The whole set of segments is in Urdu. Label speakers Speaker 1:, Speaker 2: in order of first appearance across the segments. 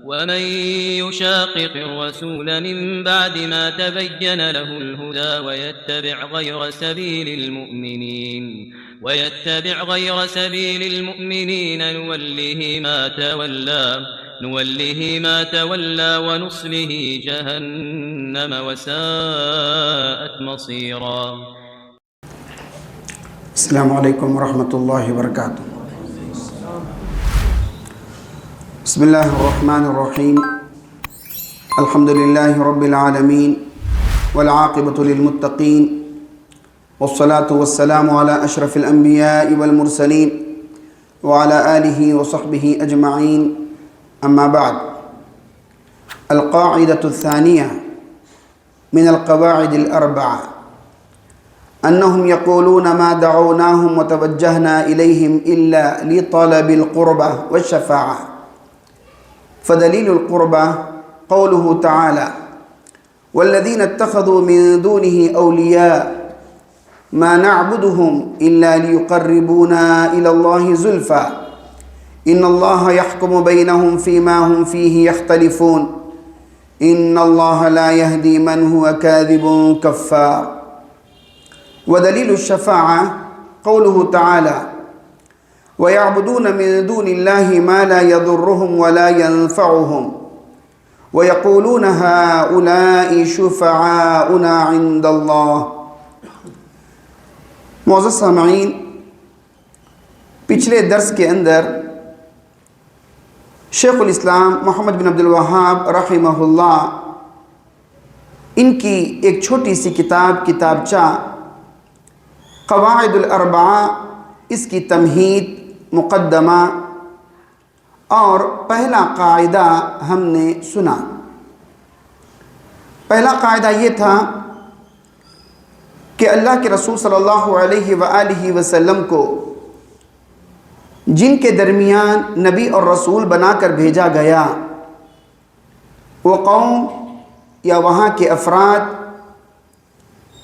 Speaker 1: ومن يشاقق الرسول من بعد ما تبين له الهدى ويتبع غير سبيل المؤمنين نوله ما تولى ونصله جهنم وساءت مصيرا.
Speaker 2: السلام علیکم ورحمۃ اللہ وبرکاتہ. بسم اللہ الرحمن الرحیم. الحمد للہ رب العالمین والعاقبۃ للمتقین والصلاة والسلام علی اشرف الانبیاء والمرسلین وعلی آلہ وصحبہ اجمعین. اما بعد. القاعدۃ الثانیہ من القواعد الاربعہ أنهم يقولون ما دعوناهم وتوجهنا إليهم إلا لطلب القربة والشفاعة. فدليل القربة قوله تعالى: والذين اتخذوا من دونه أولياء ما نعبدهم إلا ليقربونا إلى الله زلفى إن الله يحكم بينهم فيما هم فيه يختلفون إن الله لا يهدي من هو كاذب كفار. ودلیل الشفاعہ قوله تعالی: وَيَعْبُدُونَ مِن دُونِ اللَّهِ مَا لَا يَضُرُّهُمْ وَلَا يَنفَعُهُمْ وَيَقُولُونَ هَؤُلَاءِ شُفَعَاؤُنَا عِندَ اللَّهِ. معزز سامعین، پچھلے درس کے اندر شیخ الاسلام محمد بن عبد الوہاب رحمہ اللہ ان کی ایک چھوٹی سی کتابچہ قواعد الاربعہ، اس کی تمہید، مقدمہ اور پہلا قاعدہ ہم نے سنا. پہلا قاعدہ یہ تھا کہ اللہ کے رسول صلی اللہ علیہ وآلہ وسلم کو جن کے درمیان نبی اور رسول بنا کر بھیجا گیا، وہ قوم یا وہاں کے افراد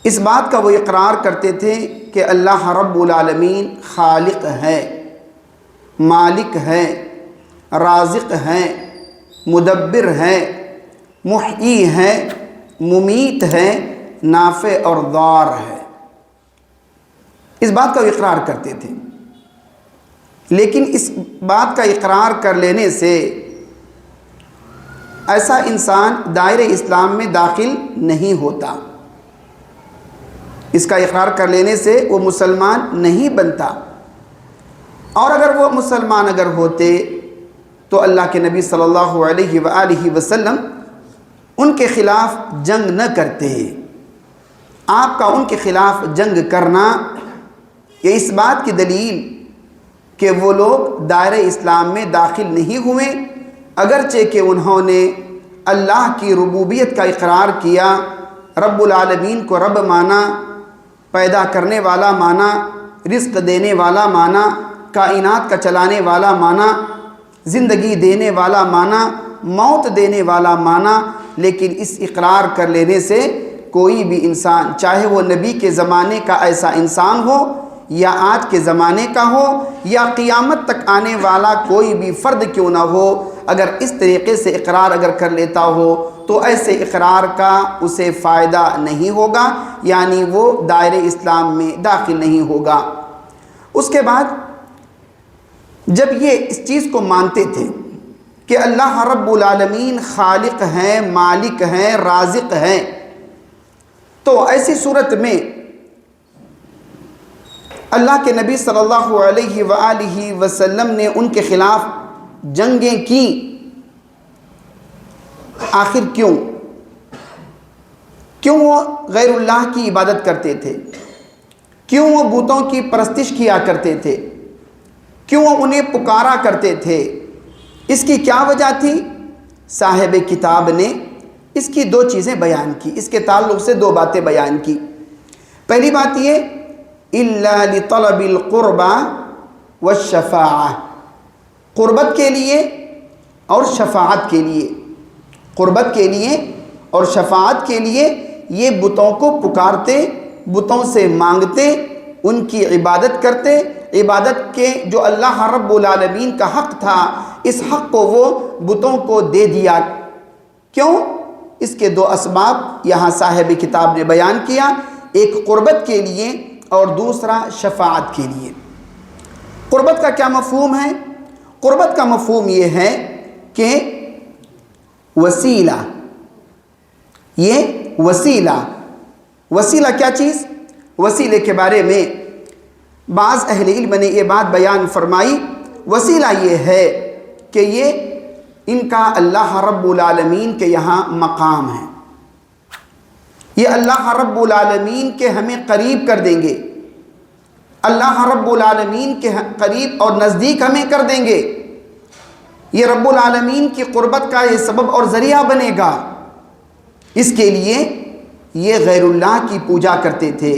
Speaker 2: اس بات کا وہ اقرار کرتے تھے کہ اللہ رب العالمین خالق ہے، مالک ہے، رازق ہے، مدبر ہے، محیی ہے، ممیت ہے، نافع اور ضار ہے. اس بات کا وہ اقرار کرتے تھے. لیکن اس بات کا اقرار کر لینے سے ایسا انسان دائرہ اسلام میں داخل نہیں ہوتا. اس کا اقرار کر لینے سے وہ مسلمان نہیں بنتا. اور اگر وہ مسلمان ہوتے تو اللہ کے نبی صلی اللہ علیہ وآلہ وسلم ان کے خلاف جنگ نہ کرتے. آپ کا ان کے خلاف جنگ کرنا یہ اس بات کی دلیل کہ وہ لوگ دائرہ اسلام میں داخل نہیں ہوئے، اگرچہ کہ انہوں نے اللہ کی ربوبیت کا اقرار کیا، رب العالمین کو رب مانا، پیدا کرنے والا مانا، رزق دینے والا مانا، کائنات کا چلانے والا مانا، زندگی دینے والا مانا، موت دینے والا مانا. لیکن اس اقرار کر لینے سے کوئی بھی انسان، چاہے وہ نبی کے زمانے کا ایسا انسان ہو یا آج کے زمانے کا ہو یا قیامت تک آنے والا کوئی بھی فرد کیوں نہ ہو، اگر اس طریقے سے اقرار اگر کر لیتا ہو تو ایسے اقرار کا اسے فائدہ نہیں ہوگا، یعنی وہ دائرہ اسلام میں داخل نہیں ہوگا. اس کے بعد جب یہ اس چیز کو مانتے تھے کہ اللہ رب العالمین خالق ہے، مالک ہے، رازق ہے، تو ایسی صورت میں اللہ کے نبی صلی اللہ علیہ وآلہ وسلم نے ان کے خلاف جنگیں کی. آخر کیوں وہ غیر اللہ کی عبادت کرتے تھے؟ کیوں وہ بتوں کی پرستش کیا کرتے تھے؟ کیوں وہ انہیں پکارا کرتے تھے؟ اس کی کیا وجہ تھی؟ صاحب کتاب نے اس کی دو چیزیں بیان کی، اس کے تعلق سے دو باتیں بیان کی. پہلی بات یہ الا لطلب القربہ والشفاعہ، قربت کے لیے اور شفاعت کے لیے، قربت کے لیے اور شفاعت کے لیے یہ بتوں کو پکارتے، بتوں سے مانگتے، ان کی عبادت کرتے، عبادت کے جو اللہ رب العالمین کا حق تھا، اس حق کو وہ بتوں کو دے دیا۔ کیوں؟ اس کے دو اسباب یہاں صاحب کتاب نے بیان کیا، ایک قربت کے لیے اور دوسرا شفاعت کے لیے۔ قربت کا کیا مفہوم ہے؟ قربت کا مفہوم یہ ہے کہ وسیلہ، یہ وسیلہ کیا چیز؟ وسیلے کے بارے میں بعض اہل علم نے یہ بات بیان فرمائی، وسیلہ یہ ہے کہ یہ ان کا اللہ رب العالمین کے یہاں مقام ہے، یہ اللہ رب العالمین کے ہمیں قریب کر دیں گے، اللہ رب العالمین کے قریب اور نزدیک ہمیں کر دیں گے، یہ رب العالمین کی قربت کا یہ سبب اور ذریعہ بنے گا۔ اس کے لیے یہ غیر اللہ کی پوجا کرتے تھے،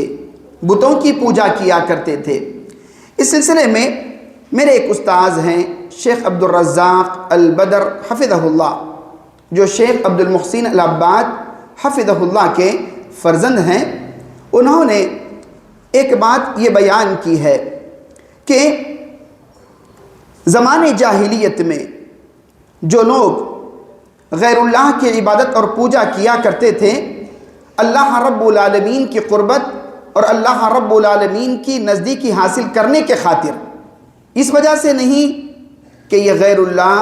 Speaker 2: بتوں کی پوجا کیا کرتے تھے۔ اس سلسلے میں میرے ایک استاذ ہیں شیخ عبد الرزاق البدر حفظہ اللہ، جو شیخ عبد المحسن العباد حفظہ اللہ کے فرزند ہیں، انہوں نے ایک بات یہ بیان کی ہے کہ زمانے جاہلیت میں جو لوگ غیر اللہ کی عبادت اور پوجا کیا کرتے تھے، اللہ رب العالمین کی قربت اور اللہ رب العالمین کی نزدیکی حاصل کرنے کے خاطر، اس وجہ سے نہیں کہ یہ غیر اللہ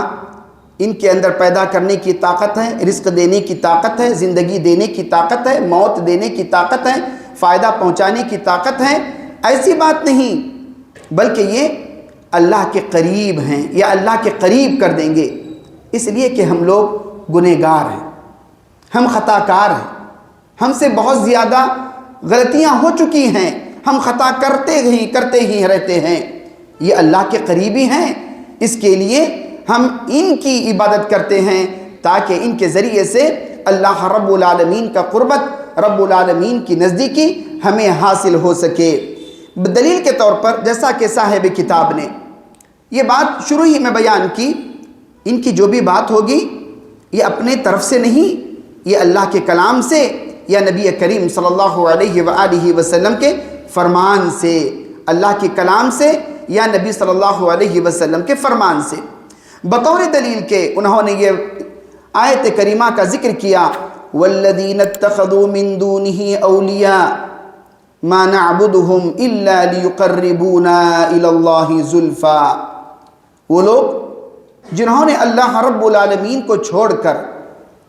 Speaker 2: ان کے اندر پیدا کرنے کی طاقت ہے، رزق دینے کی طاقت ہے، زندگی دینے کی طاقت ہے، موت دینے کی طاقت ہے، فائدہ پہنچانے کی طاقت ہے، ایسی بات نہیں، بلکہ یہ اللہ کے قریب ہیں یا اللہ کے قریب کر دیں گے، اس لیے کہ ہم لوگ گنہگار ہیں، ہم خطا کار ہیں، ہم سے بہت زیادہ غلطیاں ہو چکی ہیں، ہم خطا کرتے ہی رہتے ہیں، یہ اللہ کے قریبی ہیں، اس کے لیے ہم ان کی عبادت کرتے ہیں تاکہ ان کے ذریعے سے اللہ رب العالمین کا قربت، رب العالمین کی نزدیکی ہمیں حاصل ہو سکے۔ دلیل کے طور پر جیسا کہ صاحب کتاب نے یہ بات شروع ہی میں بیان کی، ان کی جو بھی بات ہوگی یہ اپنے طرف سے نہیں، یہ اللہ کے کلام سے یا نبی کریم صلی اللہ علیہ وآلہ وسلم کے فرمان سے، اللہ کے کلام سے یا نبی صلی اللہ علیہ وسلم کے فرمان سے۔ بطور دلیل کے انہوں نے یہ آیت کریمہ کا ذکر کیا، وَالَّذِينَ اتَّخَذُوا مِن دُونِهِ أَوْلِيَاءَ مَا نَعْبُدُهُمْ إِلَّا لِيُقَرِّبُونَا إِلَى اللَّهِ زُلْفَىٰ، وہ لوگ جنہوں نے اللہ رب العالمین کو چھوڑ کر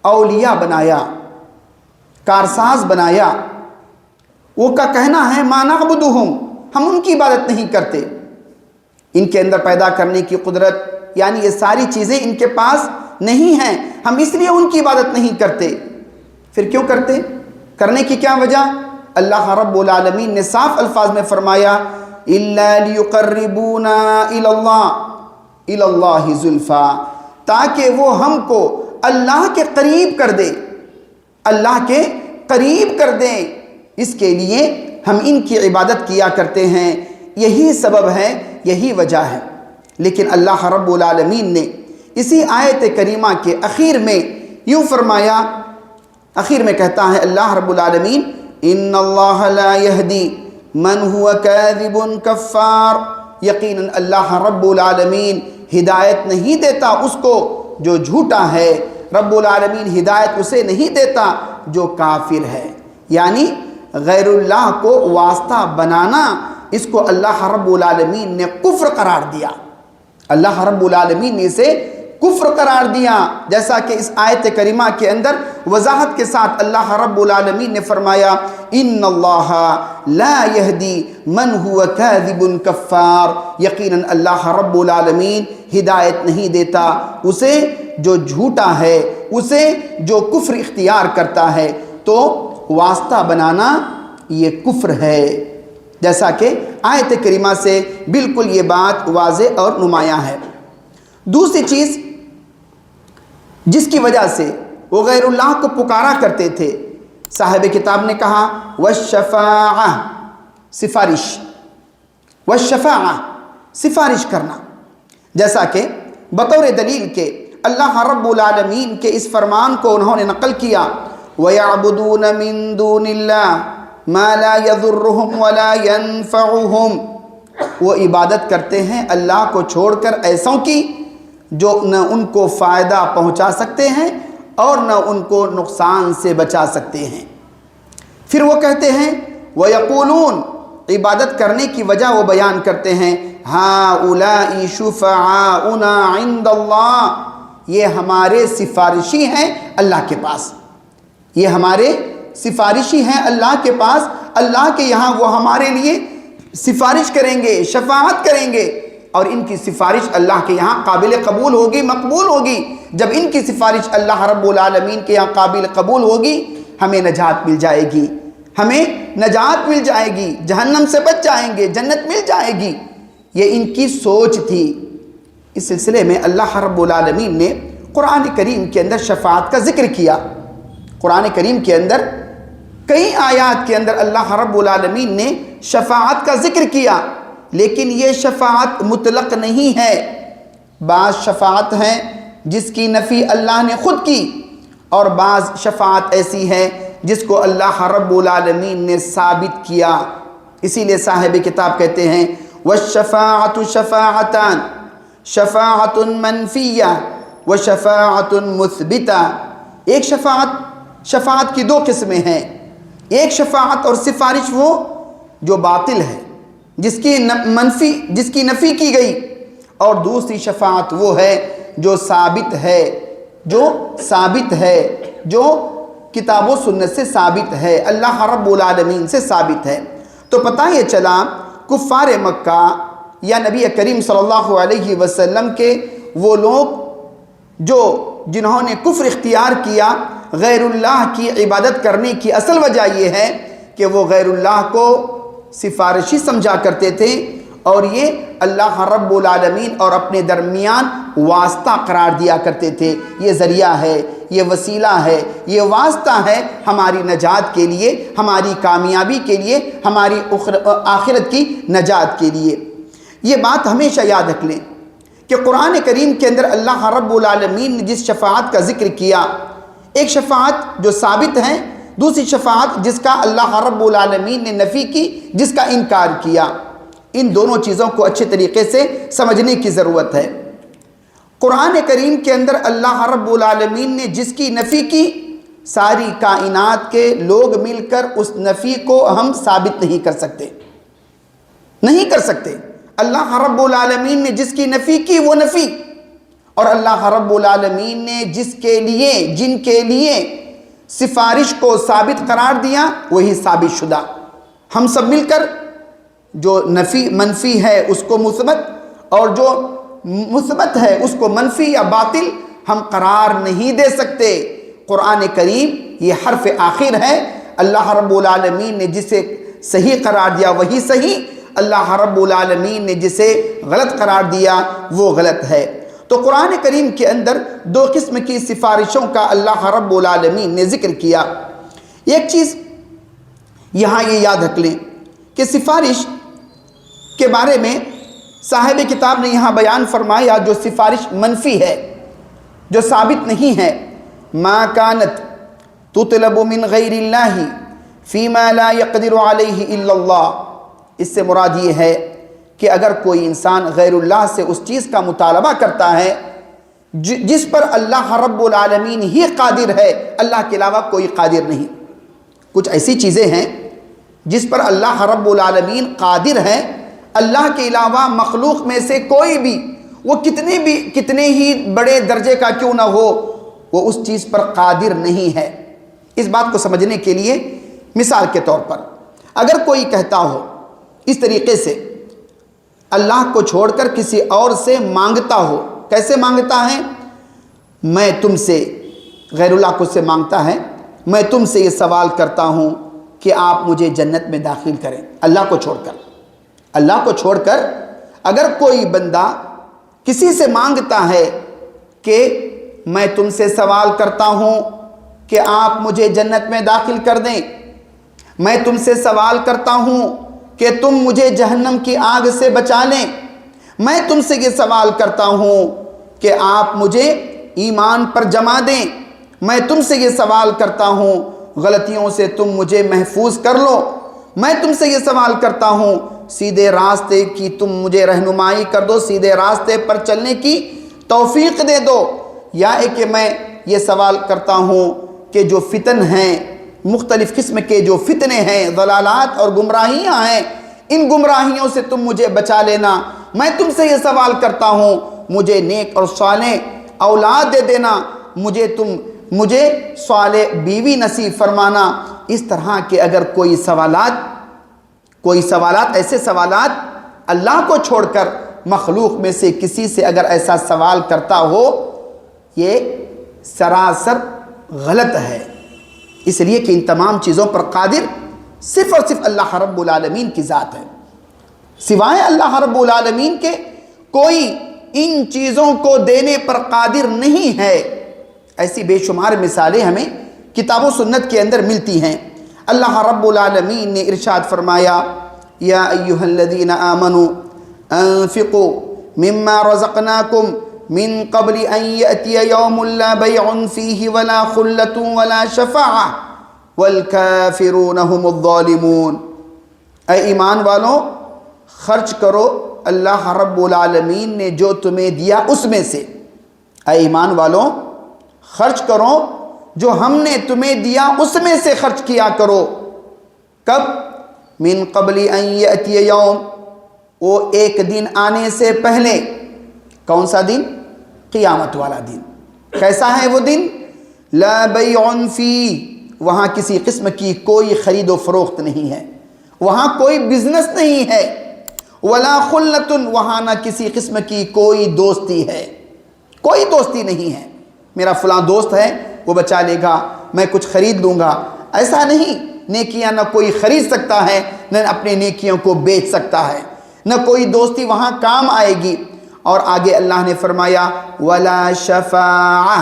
Speaker 2: اولیاء بنایا، کارساز بنایا، وہ کا کہنا ہے مَا نَعْبُدُهُمْ، ہم ان کی عبادت نہیں کرتے، ان کے اندر پیدا کرنے کی قدرت یعنی یہ ساری چیزیں ان کے پاس نہیں ہیں، ہم اس لیے ان کی عبادت نہیں کرتے۔ پھر کیوں کرتے؟ کرنے کی کیا وجہ؟ اللہ رب العالمین نے صاف الفاظ میں فرمایا إِلَّا لِيُقَرِّبُونَا إِلَى اللَّهِ زُلْفَىٰ، تاکہ وہ ہم کو اللہ کے قریب کر دے، اللہ کے قریب کر دیں، اس کے لیے ہم ان کی عبادت کیا کرتے ہیں، یہی سبب ہے، یہی وجہ ہے۔ لیکن اللہ رب العالمین نے اسی آیت کریمہ کے اخیر میں یوں فرمایا، اخیر میں کہتا ہے اللہ رب العالمین ان اللہ لا یہدی من هو کاذب کفار، یقیناً اللہ رب العالمین ہدایت نہیں دیتا اس کو جو جھوٹا ہے، رب العالمین ہدایت اسے نہیں دیتا جو کافر ہے، یعنی غیر اللہ کو واسطہ بنانا، اس کو اللہ رب العالمین نے کفر قرار دیا، اللہ رب العالمین نے اسے کفر قرار دیا، جیسا کہ اس آیت کریمہ کے اندر وضاحت کے ساتھ اللہ رب العالمین نے فرمایا ان اللہ لا یہدی من هو کاذب کفار، یقیناً اللہ رب العالمین ہدایت نہیں دیتا اسے جو جھوٹا ہے، اسے جو کفر اختیار کرتا ہے، تو واسطہ بنانا یہ کفر ہے، جیسا کہ آیت کریمہ سے بالکل یہ بات واضح اور نمایاں ہے۔ دوسری چیز جس کی وجہ سے وہ غیر اللہ کو پکارا کرتے تھے، صاحب کتاب نے کہا والشفاعہ، سفارش، والشفاعہ، سفارش کرنا، جیسا کہ بطور دلیل کے اللہ رب العالمین کے اس فرمان کو انہوں نے نقل کیا وَيَعْبُدُونَ مِن دُونِ اللَّهِ مَا لَا يَضُرُّهُمْ وَلَا يَنفَعُهُمْ، وہ عبادت کرتے ہیں اللہ کو چھوڑ کر ایسوں کی جو نہ ان کو فائدہ پہنچا سکتے ہیں اور نہ ان کو نقصان سے بچا سکتے ہیں۔ پھر وہ کہتے ہیں وَيَقُولُونَ، عبادت کرنے کی وجہ وہ بیان کرتے ہیں، هَؤُلَاءِ شُفَعَاؤُنَا عِندَ اللَّهِ، یہ ہمارے سفارشی ہیں اللہ کے پاس، یہ ہمارے سفارشی ہیں اللہ کے پاس، اللہ کے یہاں وہ ہمارے لیے سفارش کریں گے، شفاعت کریں گے، اور ان کی سفارش اللہ کے یہاں قابل قبول ہوگی، مقبول ہوگی۔ جب ان کی سفارش اللہ رب العالمین کے یہاں قابل قبول ہوگی، ہمیں نجات مل جائے گی، ہمیں نجات مل جائے گی، جہنم سے بچ جائیں گے، جنت مل جائے گی۔ یہ ان کی سوچ تھی۔ اس سلسلے میں اللہ رب العالمین نے قرآن کریم کے اندر شفاعت کا ذکر کیا۔ قرآن کریم کے اندر کئی آیات کے اندر اللہ رب العالمین نے شفاعت کا ذکر کیا، لیکن یہ شفاعت مطلق نہیں ہے۔ بعض شفاعت ہیں جس کی نفی اللہ نے خود کی، اور بعض شفاعت ایسی ہے جس کو اللہ رب العالمین نے ثابت کیا۔ اسی لیے صاحب کتاب کہتے ہیں وَالشَّفَاعَةُ شَفَاعَتان شفاعت منفیہ وشفاعت مثبتہ۔ ایک شفاعت کی دو قسمیں ہیں، ایک شفاعت اور سفارش وہ جو باطل ہے، جس کی نفی کی گئی، اور دوسری شفاعت وہ ہے جو ثابت ہے، جو کتاب و سنت سے ثابت ہے، اللہ رب العالمین سے ثابت ہے۔ تو پتہ یہ چلا کفار مکہ یا نبی کریم صلی اللہ علیہ وسلم کے وہ لوگ جنہوں نے کفر اختیار کیا، غیر اللہ کی عبادت کرنے کی اصل وجہ یہ ہے کہ وہ غیر اللہ کو سفارشی سمجھا کرتے تھے، اور یہ اللہ رب العالمین اور اپنے درمیان واسطہ قرار دیا کرتے تھے۔ یہ ذریعہ ہے، یہ وسیلہ ہے، یہ واسطہ ہے ہماری نجات کے لیے، ہماری کامیابی کے لیے، ہماری آخرت کی نجات کے لیے۔ یہ بات ہمیشہ یاد رکھ لیں کہ قرآن کریم کے اندر اللہ رب العالمین نے جس شفاعت کا ذکر کیا، ایک شفاعت جو ثابت ہے، دوسری شفاعت جس کا اللہ رب العالمین نے نفی کی، جس کا انکار کیا۔ ان دونوں چیزوں کو اچھے طریقے سے سمجھنے کی ضرورت ہے۔ قرآن کریم کے اندر اللہ رب العالمین نے جس کی نفی کی، ساری کائنات کے لوگ مل کر اس نفی کو ہم ثابت نہیں کر سکتے۔ اللہ رب العالمین نے جس کی نفی کی وہ نفی، اور اللہ رب العالمین نے جن کے لیے سفارش کو ثابت قرار دیا وہی ثابت شدہ۔ ہم سب مل کر جو منفی ہے اس کو مثبت، اور جو مثبت ہے اس کو منفی یا باطل ہم قرار نہیں دے سکتے۔ قرآن کریم یہ حرف آخر ہے، اللہ رب العالمین نے جسے صحیح قرار دیا وہی صحیح، اللہ رب العالمین نے جسے غلط قرار دیا وہ غلط ہے۔ تو قرآن کریم کے اندر دو قسم کی سفارشوں کا اللہ رب العالمین نے ذکر کیا۔ ایک چیز یہاں یہ یاد رکھ لیں کہ سفارش کے بارے میں صاحب کتاب نے یہاں بیان فرمایا جو سفارش منفی ہے، جو ثابت نہیں ہے، ما کانت تطلب من غیر اللہ فیما لا يقدر علیہ الا اللہ۔ اس سے مراد یہ ہے کہ اگر کوئی انسان غیر اللہ سے اس چیز کا مطالبہ کرتا ہے جس پر اللہ رب العالمین ہی قادر ہے، اللہ کے علاوہ کوئی قادر نہیں۔ کچھ ایسی چیزیں ہیں جس پر اللہ رب العالمین قادر ہے، اللہ کے علاوہ مخلوق میں سے کوئی بھی، وہ کتنے ہی بڑے درجے کا کیوں نہ ہو، وہ اس چیز پر قادر نہیں ہے۔ اس بات کو سمجھنے کے لیے مثال کے طور پر اگر کوئی کہتا ہو اس طریقے سے، اللہ کو چھوڑ کر کسی اور سے مانگتا ہو، کیسے مانگتا ہے؟ میں تم سے، غیر اللہ کو سے مانگتا ہے، میں تم سے یہ سوال کرتا ہوں کہ آپ مجھے جنت میں داخل کریں، اللہ کو چھوڑ کر اگر کوئی بندہ کسی سے مانگتا ہے کہ میں تم سے سوال کرتا ہوں کہ آپ مجھے جنت میں داخل کر دیں، میں تم سے سوال کرتا ہوں کہ تم مجھے جہنم کی آگ سے بچا لیں، میں تم سے یہ سوال کرتا ہوں کہ آپ مجھے ایمان پر جما دیں، میں تم سے یہ سوال کرتا ہوں غلطیوں سے تم مجھے محفوظ کر لو، میں تم سے یہ سوال کرتا ہوں سیدھے راستے کی تم مجھے رہنمائی کر دو، سیدھے راستے پر چلنے کی توفیق دے دو۔ یا کہ میں یہ سوال کرتا ہوں کہ جو فتن ہیں، مختلف قسم کے جو فتنے ہیں، ضلالات اور گمراہیاں ہیں، ان گمراہیوں سے تم مجھے بچا لینا۔ میں تم سے یہ سوال کرتا ہوں مجھے نیک اور صالح اولاد دے دینا، مجھے صالح بیوی نصیب فرمانا۔ اس طرح کے اگر کوئی سوالات ایسے سوالات اللہ کو چھوڑ کر مخلوق میں سے کسی سے اگر ایسا سوال کرتا ہو، یہ سراسر غلط ہے۔ اس لیے کہ ان تمام چیزوں پر قادر صرف اور صرف اللہ رب العالمین کی ذات ہے۔ سوائے اللہ رب العالمین کے کوئی ان چیزوں کو دینے پر قادر نہیں ہے۔ ایسی بے شمار مثالیں ہمیں کتاب و سنت کے اندر ملتی ہیں۔ اللہ رب العالمین نے ارشاد فرمایا، یا ایہا الذین آمنوا انفقوا مما رزقناکم من قبل ان یأتی یوم لا بیع فیہ ولا خلۃ ولا شفاعہ والکافرون هم الظالمون۔ اے ایمان والوں، خرچ کرو اللہ رب العالمین نے جو تمہیں دیا اس میں سے۔ اے ایمان والوں، خرچ کرو جو ہم نے تمہیں دیا اس میں سے خرچ کیا کرو۔ کب؟ من قبل ان یأتی یوم، وہ ایک دن آنے سے پہلے۔ کون سا دن؟ قیامت والا دن۔ کیسا ہے وہ دن؟ لا بیع فیہ، وہاں کسی قسم کی کوئی خرید و فروخت نہیں ہے، وہاں کوئی بزنس نہیں ہے۔ ولا خلۃ، وہاں نہ کسی قسم کی کوئی دوستی ہے، کوئی دوستی نہیں ہے۔ میرا فلاں دوست ہے، وہ بچا لے گا، میں کچھ خرید لوں گا، ایسا نہیں۔ نیکیاں نہ کوئی خرید سکتا ہے، نہ اپنے نیکیوں کو بیچ سکتا ہے، نہ کوئی دوستی وہاں کام آئے گی۔ اور آگے اللہ نے فرمایا ولا شفاعہ،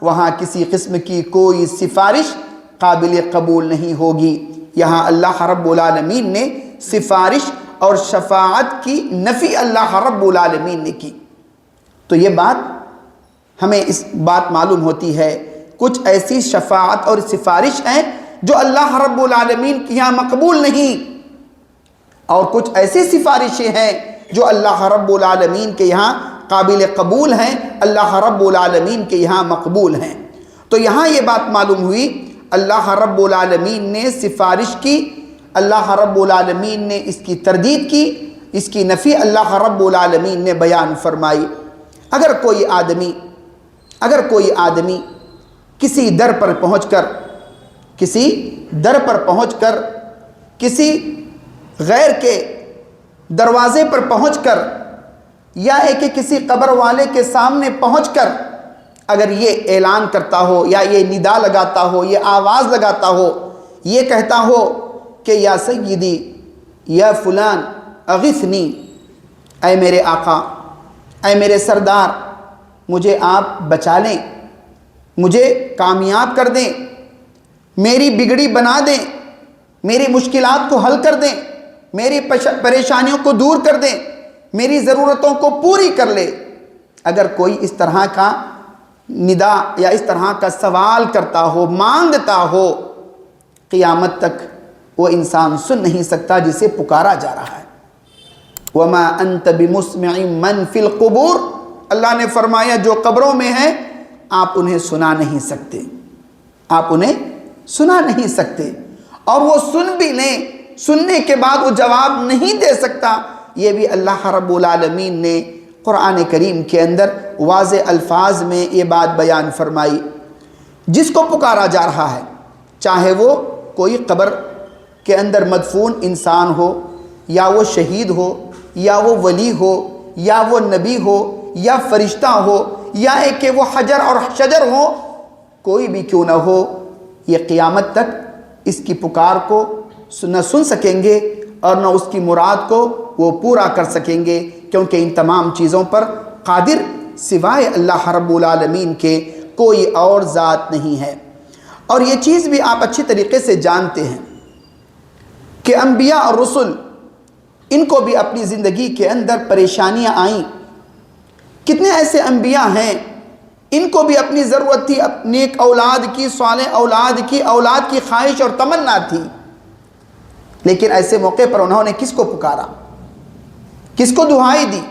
Speaker 2: وہاں کسی قسم کی کوئی سفارش قابل قبول نہیں ہوگی۔ یہاں اللہ رب العالمین نے سفارش اور شفاعت کی نفی اللہ رب العالمین نے کی۔ تو یہ بات ہمیں اس بات معلوم ہوتی ہے، کچھ ایسی شفاعت اور سفارش ہیں جو اللہ رب العالمین کے یہاں مقبول نہیں، اور کچھ ایسی سفارشیں ہیں جو اللہ رب العالمین کے یہاں قابل قبول ہیں، اللہ رب العالمین کے یہاں مقبول ہیں۔ تو یہاں یہ بات معلوم ہوئی، اللہ رب العالمین نے سفارش کی، اللہ رب العالمین نے اس کی تردید کی، اس کی نفی اللہ رب العالمین نے بیان فرمائی۔ اگر کوئی آدمی کسی در پر پہنچ کر کسی غیر کے دروازے پر پہنچ کر، یا کہ کسی قبر والے کے سامنے پہنچ کر اگر یہ اعلان کرتا ہو، یا یہ ندا لگاتا ہو، یہ آواز لگاتا ہو، یہ کہتا ہو کہ یا سیدی یا فلان اغثنی، اے میرے آقا، اے میرے سردار، مجھے آپ بچا لیں، مجھے کامیاب کر دیں، میری بگڑی بنا دیں، میری مشکلات کو حل کر دیں، میری پریشانیوں کو دور کر دیں، میری ضرورتوں کو پوری کر لے۔ اگر کوئی اس طرح کا ندا یا اس طرح کا سوال کرتا ہو، مانگتا ہو، قیامت تک وہ انسان سن نہیں سکتا جسے پکارا جا رہا ہے۔ وَمَا أَنْتَ بِمُسْمِعٍ مَّن فِي الْقُبُورِ، اللہ نے فرمایا جو قبروں میں ہیں آپ انہیں سنا نہیں سکتے، آپ انہیں سنا نہیں سکتے، اور وہ سن بھی لیں، سننے کے بعد وہ جواب نہیں دے سکتا۔ یہ بھی اللہ رب العالمین نے قرآن کریم کے اندر واضح الفاظ میں یہ بات بیان فرمائی۔ جس کو پکارا جا رہا ہے، چاہے وہ کوئی قبر کے اندر مدفون انسان ہو، یا وہ شہید ہو، یا وہ ولی ہو، یا وہ نبی ہو، یا فرشتہ ہو، یا کہ وہ حجر اور شجر ہو، کوئی بھی کیوں نہ ہو، یہ قیامت تک اس کی پکار کو نہ سن سکیں گے اور نہ اس کی مراد کو وہ پورا کر سکیں گے، کیونکہ ان تمام چیزوں پر قادر سوائے اللہ رب العالمین کے کوئی اور ذات نہیں ہے۔ اور یہ چیز بھی آپ اچھی طریقے سے جانتے ہیں کہ انبیاء اور رسل، ان کو بھی اپنی زندگی کے اندر پریشانیاں آئیں۔ کتنے ایسے انبیاء ہیں ان کو بھی اپنی ضرورت تھی، نیک اولاد کی، صالح اولاد کی خواہش اور تمنا تھی، لیکن ایسے موقع پر انہوں نے کس کو پکارا؟ کس کو دہائی دی،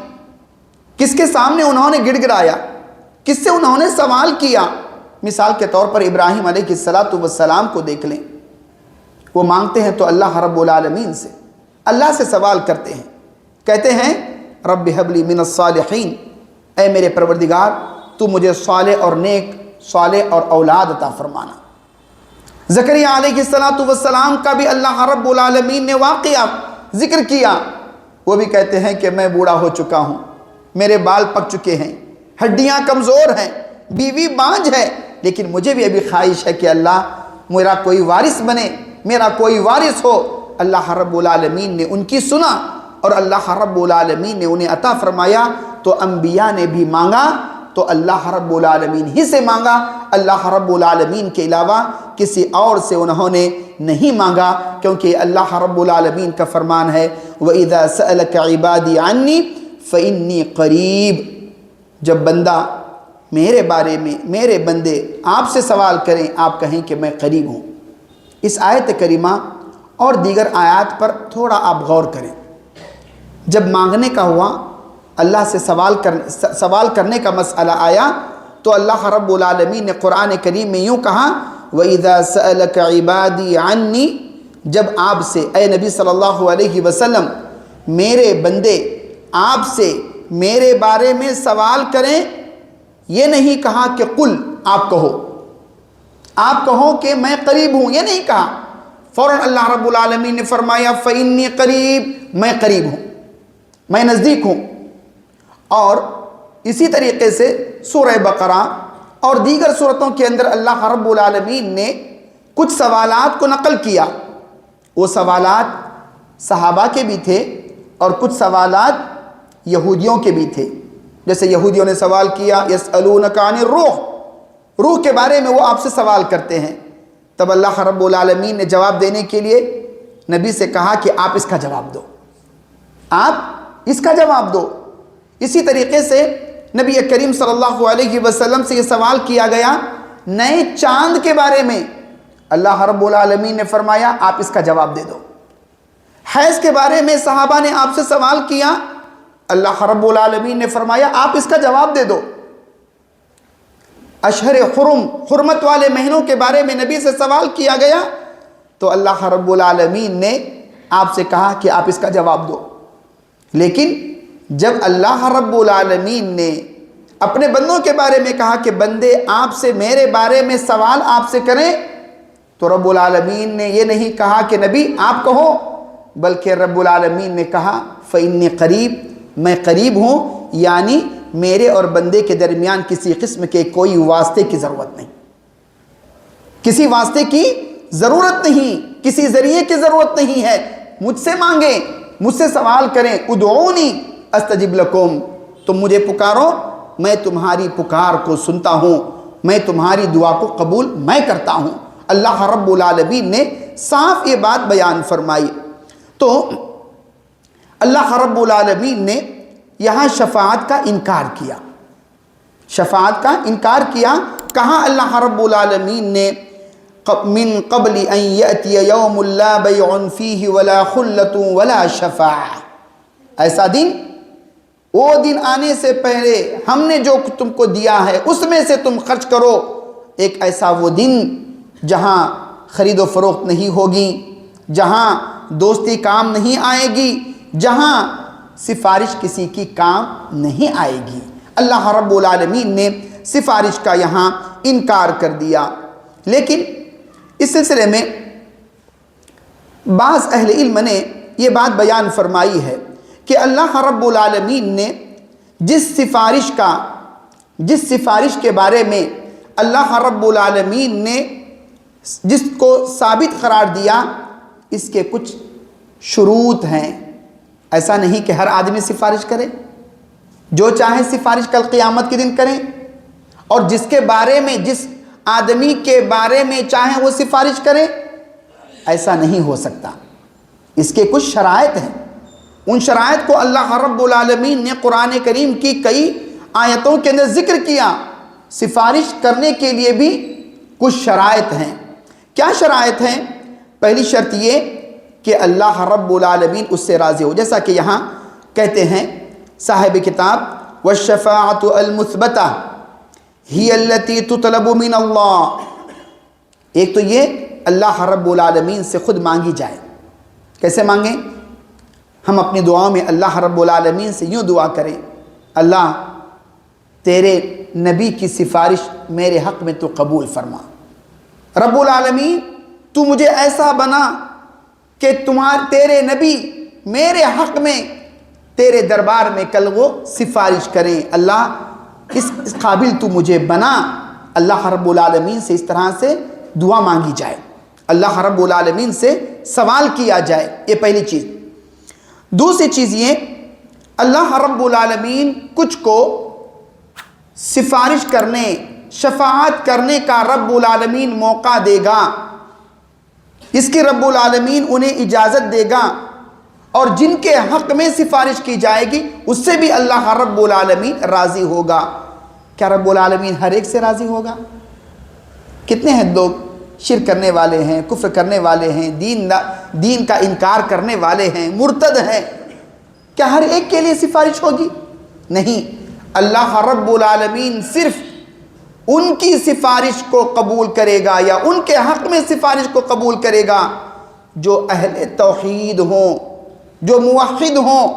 Speaker 2: کس کے سامنے انہوں نے گڑ گڑایا، کس سے انہوں نے سوال کیا؟ مثال کے طور پر ابراہیم علیہ السلام کو دیکھ لیں، وہ مانگتے ہیں تو اللہ رب العالمین سے، اللہ سے سوال کرتے ہیں، کہتے ہیں رب حب لی من الصالحین، اے میرے پروردگار تو مجھے صالح اور نیک، صالح اور اولاد عطا فرمانا۔ زکریا علیہ السلام کا بھی اللہ رب العالمین نے واقعہ ذکر کیا، وہ بھی کہتے ہیں کہ میں بوڑھا ہو چکا ہوں، میرے بال پک چکے ہیں، ہڈیاں کمزور ہیں، بیوی بانجھ ہے، لیکن مجھے بھی ابھی خواہش ہے کہ اللہ میرا کوئی وارث بنے، میرا کوئی وارث ہو۔ اللہ رب العالمین نے ان کی سنا اور اللہ رب العالمین نے انہیں عطا فرمایا۔ تو انبیاء نے بھی مانگا تو اللہ رب العالمین ہی سے مانگا، اللہ رب العالمین کے علاوہ کسی اور سے انہوں نے نہیں مانگا، کیونکہ اللہ رب العالمین کا فرمان ہے وَإِذَا سَأَلَكَ عِبَادِي عَنِّي فَإِنِّي قَرِيب، جب بندہ میرے بارے میں، میرے بندے آپ سے سوال کریں، آپ کہیں کہ میں قریب ہوں۔ اس آیت کریمہ اور دیگر آیات پر تھوڑا آپ غور کریں۔ جب مانگنے کا ہوا، اللہ سے سوال کرنے کا مسئلہ آیا تو اللہ رب العالمین نے قرآن کریم میں یوں کہا وَإِذَا سَأَلَكَ عِبَادِي عَنِّي، جب آپ سے اے نبی صلی اللہ علیہ وسلم میرے بندے آپ سے میرے بارے میں سوال کریں، یہ نہیں کہا کہ قل، آپ کہو کہ میں قریب ہوں، یہ نہیں کہا، فوراً اللہ رب العالمین نے فرمایا فَإِنِّي قریب، میں قریب ہوں، میں نزدیک ہوں۔ اور اسی طریقے سے سورہ بقرہ اور دیگر صورتوں کے اندر اللہ رب العالمین نے کچھ سوالات کو نقل کیا، وہ سوالات صحابہ کے بھی تھے اور کچھ سوالات یہودیوں کے بھی تھے۔ جیسے یہودیوں نے سوال کیا یسألونک عن الروح، روح کے بارے میں وہ آپ سے سوال کرتے ہیں، تب اللہ رب العالمین نے جواب دینے کے لیے نبی سے کہا کہ آپ اس کا جواب دو، آپ اس کا جواب دو۔ اسی طریقے سے نبی کریم صلی اللہ علیہ وسلم سے یہ سوال کیا گیا نئے چاند کے بارے میں، اللہ رب العالمین نے فرمایا آپ اس کا جواب دے دو۔ حیض کے بارے میں صحابہ نے آپ سے سوال کیا، اللہ رب العالمین نے فرمایا آپ اس کا جواب دے دو۔ اشہر حرم، حرمت والے مہینوں کے بارے میں نبی سے سوال کیا گیا تو اللہ رب العالمین نے آپ سے کہا کہ آپ اس کا جواب دو۔ لیکن جب اللہ رب العالمین نے اپنے بندوں کے بارے میں کہا کہ بندے آپ سے میرے بارے میں سوال آپ سے کریں، تو رب العالمین نے یہ نہیں کہا کہ نبی آپ کہو، بلکہ رب العالمین نے کہا فإنی قریب، میں قریب ہوں، یعنی میرے اور بندے کے درمیان کسی قسم کے کوئی واسطے کی ضرورت نہیں، کسی واسطے کی ضرورت نہیں، کسی ذریعے کی ضرورت نہیں ہے۔ مجھ سے مانگیں، مجھ سے سوال کریں، ادعونی استجب لکم، تم مجھے پکارو، میں تمہاری پکار کو سنتا ہوں، میں تمہاری دعا کو قبول میں کرتا ہوں۔ اللہ رب العالمین نے صاف یہ بات بیان فرمائی۔ تو اللہ رب العالمین نے یہاں شفاعت کا انکار کیا، شفاعت کا انکار کیا۔ کہاں اللہ رب العالمین نے من قبل ان یأتی یوم لا بیع فیہ ولا خلۃ ولا شفاعہ، ایسا دن، وہ دن آنے سے پہلے ہم نے جو تم کو دیا ہے اس میں سے تم خرچ کرو۔ ایک ایسا وہ دن جہاں خرید و فروخت نہیں ہوگی، جہاں دوستی کام نہیں آئے گی، جہاں سفارش کسی کی کام نہیں آئے گی۔ اللہ رب العالمین نے سفارش کا یہاں انکار کر دیا۔ لیکن اس سلسلے میں بعض اہل علم نے یہ بات بیان فرمائی ہے کہ اللہ رب العالمین نے جس سفارش کے بارے میں اللہ رب العالمین نے جس کو ثابت قرار دیا، اس کے کچھ شروط ہیں۔ ایسا نہیں کہ ہر آدمی سفارش کرے، جو چاہے سفارش کل قیامت کے دن کریں، اور جس کے بارے میں، جس آدمی کے بارے میں چاہے وہ سفارش کرے، ایسا نہیں ہو سکتا۔ اس کے کچھ شرائط ہیں، ان شرائط کو اللہ رب العالمین نے قرآن کریم کی کئی آیتوں کے اندر ذکر کیا۔ سفارش کرنے کے لیے بھی کچھ شرائط ہیں۔ کیا شرائط ہیں؟ پہلی شرط یہ کہ اللہ رب العالمین اس سے راضی ہو، جیسا کہ یہاں کہتے ہیں صاحب کتاب والشفاعۃ المثبتہ ہی التی تطلب من اللہ، ایک تو یہ اللہ رب العالمین سے خود مانگی جائے. کیسے مانگیں؟ ہم اپنی دعاؤں میں اللہ رب العالمین سے یوں دعا کریں، اللہ تیرے نبی کی سفارش میرے حق میں تو قبول فرما. رب العالمین تو مجھے ایسا بنا کہ تیرے نبی میرے حق میں تیرے دربار میں کل وہ سفارش کریں. اللہ اس قابل تو مجھے بنا. اللہ رب العالمین سے اس طرح سے دعا مانگی جائے، اللہ رب العالمین سے سوال کیا جائے. یہ پہلی چیز. دوسری چیز یہ، اللہ رب العالمین کچھ کو سفارش کرنے، شفاعت کرنے کا رب العالمین موقع دے گا، اس کی رب العالمین انہیں اجازت دے گا، اور جن کے حق میں سفارش کی جائے گی اس سے بھی اللہ رب العالمین راضی ہوگا. کیا رب العالمین ہر ایک سے راضی ہوگا؟ کتنے ہیں لوگ شرک کرنے والے ہیں، کفر کرنے والے ہیں، دین کا انکار کرنے والے ہیں، مرتد ہیں. کیا ہر ایک کے لیے سفارش ہوگی؟ نہیں. اللہ رب العالمین صرف ان کی سفارش کو قبول کرے گا یا ان کے حق میں سفارش کو قبول کرے گا جو اہل توحید ہوں، جو موحد ہوں،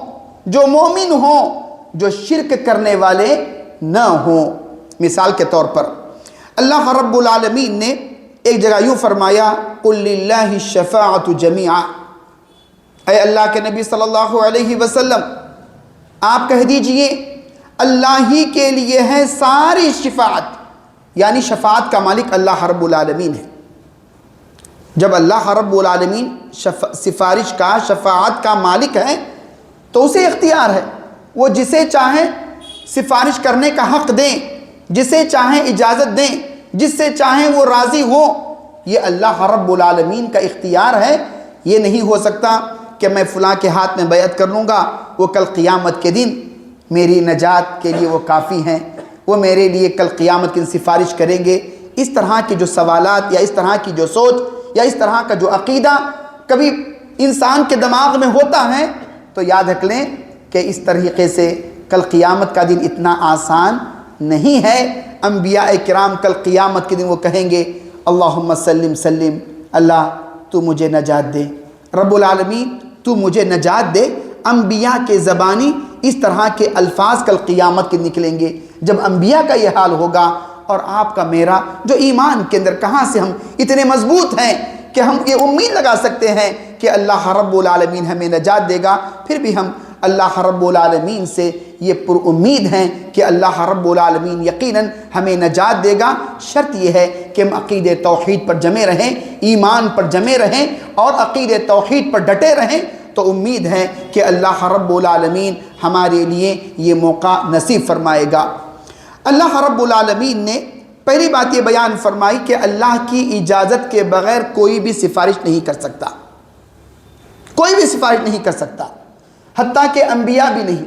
Speaker 2: جو مومن ہوں، جو شرک کرنے والے نہ ہوں. مثال کے طور پر اللہ رب العالمین نے ایک جگہ یوں فرمایا، قُلْ لِلَّهِ الشَّفَاعَةُ جَمِيعًا، اے اللہ کے نبی صلی اللہ علیہ وسلم آپ کہہ دیجئے اللہ ہی کے لیے ہے ساری شفاعت، یعنی شفاعت کا مالک اللہ رب العالمین ہے. جب اللہ رب العالمین سفارش کا، شفاعت کا مالک ہے تو اسے اختیار ہے، وہ جسے چاہیں سفارش کرنے کا حق دیں، جسے چاہیں اجازت دیں، جس سے چاہیں وہ راضی ہوں. یہ اللہ رب العالمین کا اختیار ہے. یہ نہیں ہو سکتا کہ میں فلاں کے ہاتھ میں بیعت کر لوں گا، وہ کل قیامت کے دن میری نجات کے لیے وہ کافی ہیں، وہ میرے لیے کل قیامت کی سفارش کریں گے. اس طرح کے جو سوالات یا اس طرح کی جو سوچ یا اس طرح کا جو عقیدہ کبھی انسان کے دماغ میں ہوتا ہے تو یاد رکھ لیں کہ اس طریقے سے کل قیامت کا دن اتنا آسان نہیں ہے. انبیاء کرام کل قیامت کے دن وہ کہیں گے اللہم سلم سلم، اللہ تو مجھے نجات دے، رب العالمین تو مجھے نجات دے. انبیاء کے زبانی اس طرح کے الفاظ کل قیامت کے نکلیں گے. جب انبیاء کا یہ حال ہوگا اور آپ کا میرا جو ایمان کے اندر کہاں سے ہم اتنے مضبوط ہیں کہ ہم یہ امید لگا سکتے ہیں کہ اللہ رب العالمین ہمیں نجات دے گا، پھر بھی ہم اللہ رب العالمین سے یہ پر امید ہیں کہ اللہ رب العالمین یقیناً ہمیں نجات دے گا. شرط یہ ہے کہ ہم عقید توحید پر جمے رہیں، ایمان پر جمے رہیں اور عقید توحید پر ڈٹے رہیں. تو امید ہے کہ اللہ رب العالمین ہمارے لیے یہ موقع نصیب فرمائے گا. اللہ رب العالمین نے پہلی بات یہ بیان فرمائی کہ اللہ کی اجازت کے بغیر کوئی بھی سفارش نہیں کر سکتا، کوئی بھی سفارش نہیں کر سکتا، حتیٰ کہ انبیاء بھی نہیں،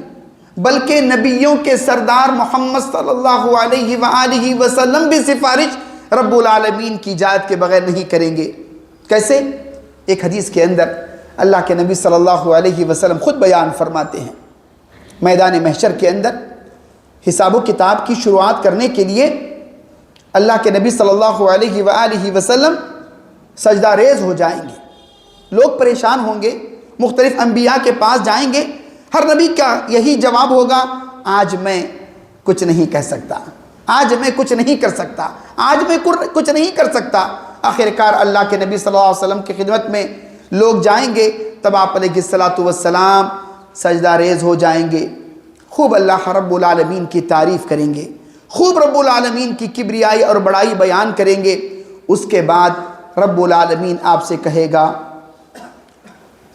Speaker 2: بلکہ نبیوں کے سردار محمد صلی اللہ علیہ وآلہ وسلم بھی سفارش رب العالمین کی اجازت کے بغیر نہیں کریں گے. کیسے؟ ایک حدیث کے اندر اللہ کے نبی صلی اللہ علیہ وسلم خود بیان فرماتے ہیں، میدان محشر کے اندر حساب و کتاب کی شروعات کرنے کے لیے اللہ کے نبی صلی اللہ علیہ وآلہ وسلم سجدہ ریز ہو جائیں گے. لوگ پریشان ہوں گے، مختلف انبیاء کے پاس جائیں گے، ہر نبی کا یہی جواب ہوگا آج میں کچھ نہیں کہہ سکتا، آج میں کچھ نہیں کر سکتا، آج میں کچھ نہیں کر سکتا. آخر کار اللہ کے نبی صلی اللہ علیہ وسلم کی خدمت میں لوگ جائیں گے، تب آپ علیہ السلام سجدہ ریز ہو جائیں گے، خوب اللہ رب العالمین کی تعریف کریں گے، خوب رب العالمین کی کبریائی اور بڑائی بیان کریں گے. اس کے بعد رب العالمین آپ سے کہے گا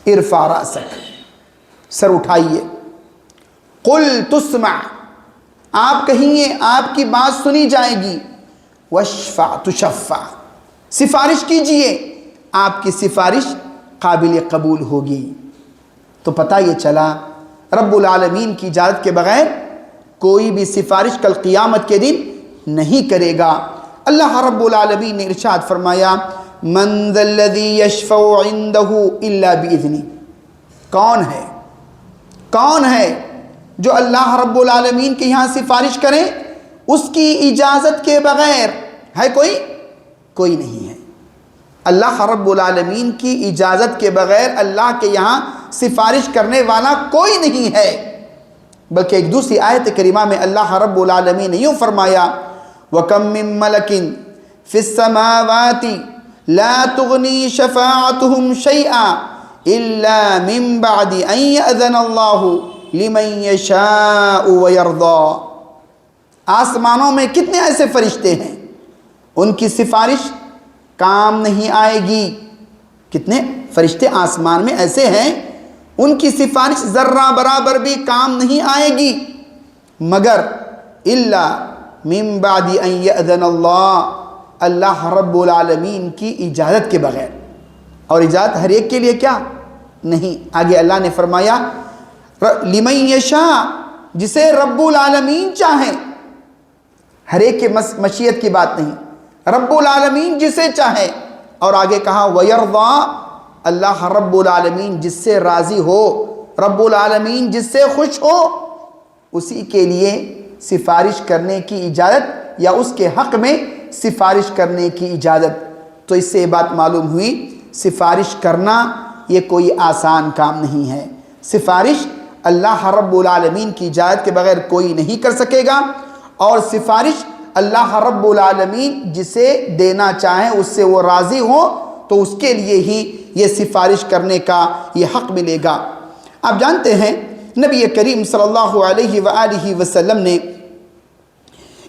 Speaker 2: ارفع رأسک، سر اٹھائیے، قل تسمع، آپ کہیے آپ کی بات سنی جائے گی، واشفع تشفع، سفارش کیجئے آپ کی سفارش قابل قبول ہوگی. تو پتہ یہ چلا رب العالمین کی اجازت کے بغیر کوئی بھی سفارش کل قیامت کے دن نہیں کرے گا. اللہ رب العالمین نے ارشاد فرمایا من ذا الذی یشفع عنده الا باذنہ، کون ہے کون ہے جو اللہ رب العالمین کے یہاں سفارش کرے اس کی اجازت کے بغیر؟ ہے کوئی نہیں ہے۔ اللہ رب العالمین کی اجازت کے بغیر اللہ کے یہاں سفارش کرنے والا کوئی نہیں ہے۔ بلکہ ایک دوسری آیت کریمہ میں اللہ رب العالمین نے یوں فرمایا وَكَم مِّن مَلَكٍ فِي السَّمَاوَاتِ لَا تُغْنِي شَفَاعَتُهُمْ شَيْئًا إِلَّا مِن بَعْدِ أَن يَأْذَنَ اللَّهُ لِمَن يَشَاءُ وَيَرْضَىٰ۔ آسمانوں میں کتنے ایسے فرشتے ہیں ان کی سفارش کام نہیں آئے گی۔ کتنے فرشتے آسمان میں ایسے ہیں ان کی سفارش ذرہ برابر بھی کام نہیں آئے گی مگر الا من بعد ان یأذن اللہ رب العالمین کی اجازت کے بغیر۔ اور اجازت ہر ایک کے لیے کیا نہیں۔ آگے اللہ نے فرمایا لمن یشاء، جسے رب العالمین چاہیں۔ ہر ایک کے مشیت کی بات نہیں، رب العالمین جسے چاہے۔ اور آگے کہا وَيَرْضَىٰ، اللہ رب العالمین جس سے راضی ہو، رب العالمین جس سے خوش ہو، اسی کے لیے سفارش کرنے کی اجازت یا اس کے حق میں سفارش کرنے کی اجازت۔ تو اس سے یہ بات معلوم ہوئی سفارش کرنا یہ کوئی آسان کام نہیں ہے۔ سفارش اللہ رب العالمین کی اجازت کے بغیر کوئی نہیں کر سکے گا، اور سفارش اللہ رب العالمین جسے دینا چاہیں اس سے وہ راضی ہو تو اس کے لیے ہی یہ سفارش کرنے کا یہ حق ملے گا۔ آپ جانتے ہیں نبی کریم صلی اللہ علیہ وآلہ وسلم نے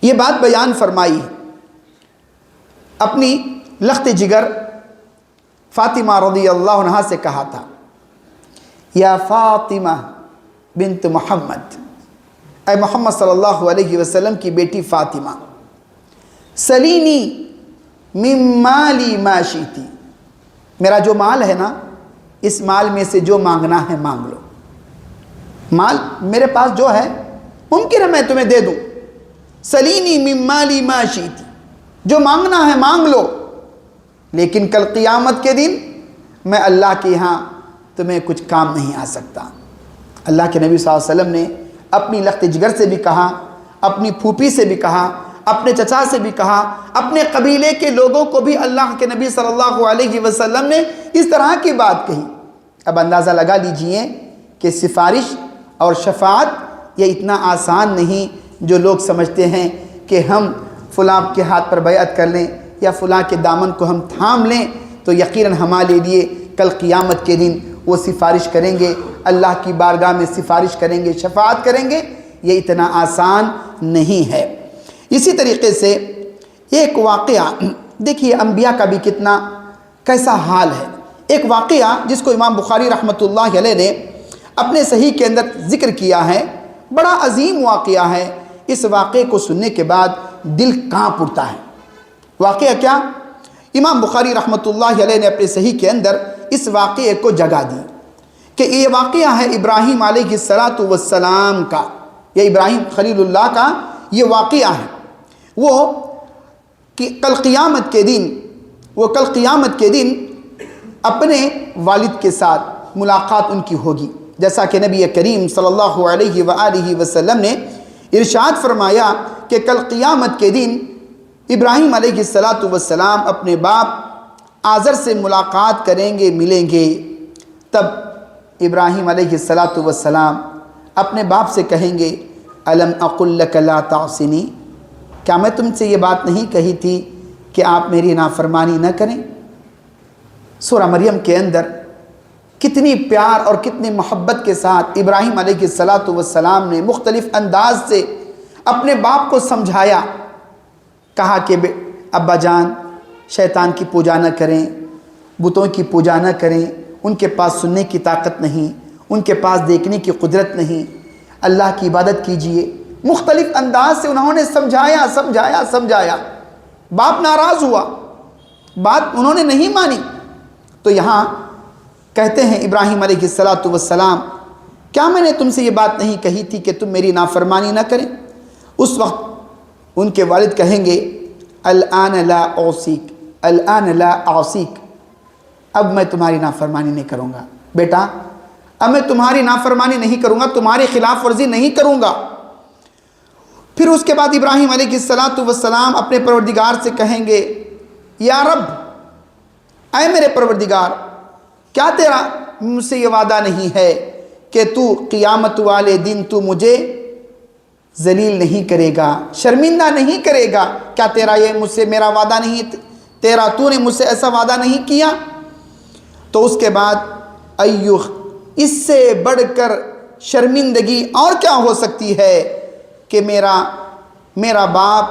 Speaker 2: یہ بات بیان فرمائی، اپنی لخت جگر فاطمہ رضی اللہ عنہا سے کہا تھا یا فاطمہ بنت محمد، اے محمد صلی اللہ علیہ وسلم کی بیٹی فاطمہ، سلینی من مالی ما شئتی، میرا جو مال ہے نا اس مال میں سے جو مانگنا ہے مانگ لو۔ مال میرے پاس جو ہے ممکن ہے میں تمہیں دے دوں، سلینی من مالی ما شئتی، جو مانگنا ہے مانگ لو، لیکن کل قیامت کے دن میں اللہ کے یہاں تمہیں کچھ کام نہیں آ سکتا۔ اللہ کے نبی صلی اللہ علیہ وسلم نے اپنی لخت جگر سے بھی کہا، اپنی پھوپھی سے بھی کہا، اپنے چچا سے بھی کہا، اپنے قبیلے کے لوگوں کو بھی اللہ کے نبی صلی اللہ علیہ وسلم نے اس طرح کی بات کہی۔ اب اندازہ لگا لیجئے کہ سفارش اور شفاعت یہ اتنا آسان نہیں جو لوگ سمجھتے ہیں کہ ہم فلاں کے ہاتھ پر بیعت کر لیں یا فلاں کے دامن کو ہم تھام لیں تو یقیناً ہمارے لیے کل قیامت کے دن وہ سفارش کریں گے، اللہ کی بارگاہ میں سفارش کریں گے، شفاعت کریں گے۔ یہ اتنا آسان نہیں ہے۔ اسی طریقے سے ایک واقعہ دیکھیے انبیاء کا بھی کیسا حال ہے۔ ایک واقعہ جس کو امام بخاری رحمۃ اللہ علیہ نے اپنے صحیح کے اندر ذکر کیا ہے، بڑا عظیم واقعہ ہے۔ اس واقعے کو سننے کے بعد دل کانپ اٹھتا ہے۔ واقعہ کیا؟ امام بخاری رحمۃ اللہ علیہ نے اپنے صحیح کے اندر اس واقعے کو جگہ دی کہ یہ واقعہ ہے ابراہیم علیہ السلام کا، یہ ابراہیم خلیل اللہ کا یہ واقعہ ہے۔ وہ کہ کل قیامت کے دن اپنے والد کے ساتھ ملاقات ان کی ہوگی، جیسا کہ نبی کریم صلی اللہ علیہ وآلہ وسلم نے ارشاد فرمایا کہ کل قیامت کے دن ابراہیم علیہ السلام اپنے باپ آزر سے ملاقات کریں گے، ملیں گے۔ تب ابراہیم علیہ السلام اپنے باپ سے کہیں گے الم اقل لک لا تعصنی، کیا میں تم سے یہ بات نہیں کہی تھی کہ آپ میری نافرمانی نہ کریں؟ سورہ مریم کے اندر کتنی پیار اور کتنی محبت کے ساتھ ابراہیم علیہ السلام نے مختلف انداز سے اپنے باپ کو سمجھایا، کہا کہ ابا جان شیطان کی پوجا نہ کریں، بتوں کی پوجا نہ کریں، ان کے پاس سننے کی طاقت نہیں، ان کے پاس دیکھنے کی قدرت نہیں، اللہ کی عبادت کیجئے۔ مختلف انداز سے انہوں نے سمجھایا۔ باپ ناراض ہوا، بات انہوں نے نہیں مانی۔ تو یہاں کہتے ہیں ابراہیم علیہ السلام کیا میں نے تم سے یہ بات نہیں کہی تھی کہ تم میری نافرمانی نہ کریں؟ اس وقت ان کے والد کہیں گے الآن لا اعصیک، اب میں تمہاری نافرمانی نہیں کروں گا۔ بیٹا اب میں تمہاری نافرمانی نہیں کروں گا، تمہاری خلاف ورزی نہیں کروں گا۔ پھر اس کے بعد ابراہیم علیہ السلام اپنے پروردگار سے کہیں گے یا رب، اے میرے پروردگار، کیا تیرا مجھ سے یہ وعدہ نہیں ہے کہ تو قیامت والے دن تو مجھے ذلیل نہیں کرے گا، شرمندہ نہیں کرے گا؟ کیا تیرا یہ مجھ سے میرا وعدہ نہیں، تو نے مجھ سے ایسا وعدہ نہیں کیا؟ تو اس کے بعد اس سے بڑھ کر شرمندگی اور کیا ہو سکتی ہے کہ میرا باپ